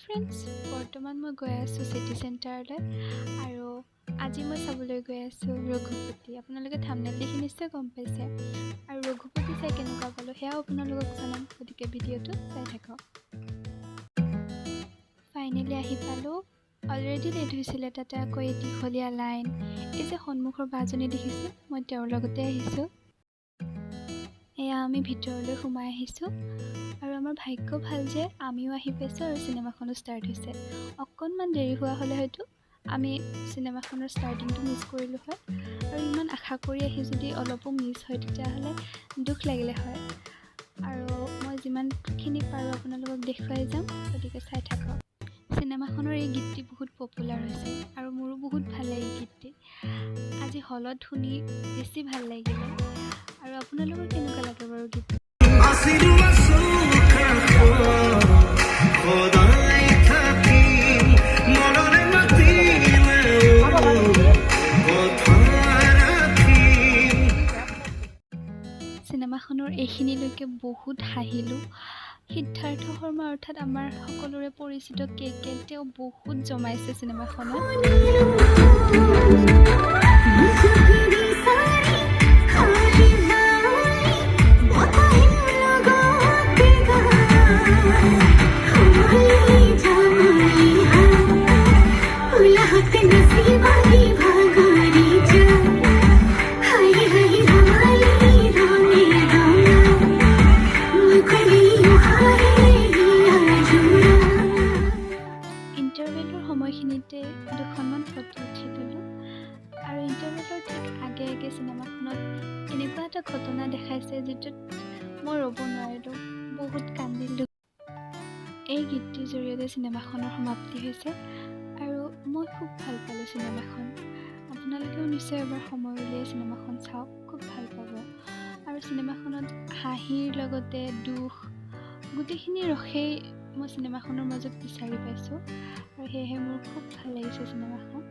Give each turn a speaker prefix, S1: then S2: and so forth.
S1: Friends, বৰ্তমান মই গৈ আছোঁ চিটি চেণ্টাৰলৈ আৰু আজি মই চাবলৈ গৈ আছোঁ ৰঘুপতি। আপোনালোকে থাম্বনেইল দেখি নিশ্চয় গম পাইছে আৰু ৰঘুপতি চাই কেনেকুৱা পালোঁ সেয়াও আপোনালোকক জনাম, গতিকে ভিডিঅ'টো চাই থাকক। ফাইনেলি আহি পালোঁ। অলৰেডি লেট হৈছিলে, তাতে আকৌ এই দীঘলীয়া লাইন। এই যে সন্মুখৰ বাজনী দেখিছে, মই তেওঁৰ লগতে আহিছোঁ। এয়া আমি ভিতৰলৈ সোমাই আহিছোঁ আৰু আমাৰ ভাগ্য ভাল যে আমিও আহি পাইছোঁ আৰু চিনেমাখনো ষ্টাৰ্ট হৈছে। অকণমান দেৰি হোৱা হ'লে হয়তো আমি চিনেমাখনৰ ষ্টাৰ্টিংটো মিছ কৰিলোঁ হয়, আৰু ইমান আশা কৰি আহি যদি অলপো মিছ হয় তেতিয়াহ'লে দুখ লাগিলে হয়। আৰু মই যিমানখিনি পাৰোঁ আপোনালোকক দেখুৱাই যাম, গতিকে চাই থাকক। চিনেমাখনৰ এই গীতটি বহুত পপুলাৰ হৈছে আৰু মোৰো বহুত ভাল লাগে গীতটি। আজি হলত শুনি বেছি ভাল লাগিলে। আৰু আপোনালোকৰ কেনেকুৱা লাগে বাৰু গীত? চিনেমাখনৰ এইখিনিলৈকে বহুত হাঁহিলোঁ। সিদ্ধাৰ্থ শৰ্মা অৰ্থাৎ আমাৰ সকলোৰে পৰিচিত কে তেওঁ বহুত জমাইছে চিনেমাখনত। ইণ্টাৰভেলৰ সময়খিনিতে দুখনমান ফটো উঠি ল'লোঁ আৰু ইণ্টাৰভেলৰ ঠিক আগে আগে চিনেমাখনত এনেকুৱা এটা ঘটনা দেখাইছে যিটোত মই ৰ'ব নোৱাৰিলোঁ, বহুত কান্দিলোঁ। এই গীতটিৰ জৰিয়তে চিনেমাখনৰ সমাপ্তি হৈছে আৰু মই খুব ভাল পালোঁ চিনেমাখন। আপোনালোকেও নিশ্চয় এবাৰ সময় উলিয়াই চিনেমাখন চাওক, খুব ভাল পাব। আৰু চিনেমাখনত হাঁহিৰ লগতে দুখ গোটেইখিনি ৰসেই মই চিনেমাখনৰ মাজত বিচাৰি পাইছোঁ আৰু সেয়েহে মোৰ খুব ভাল লাগিছে চিনেমাখন।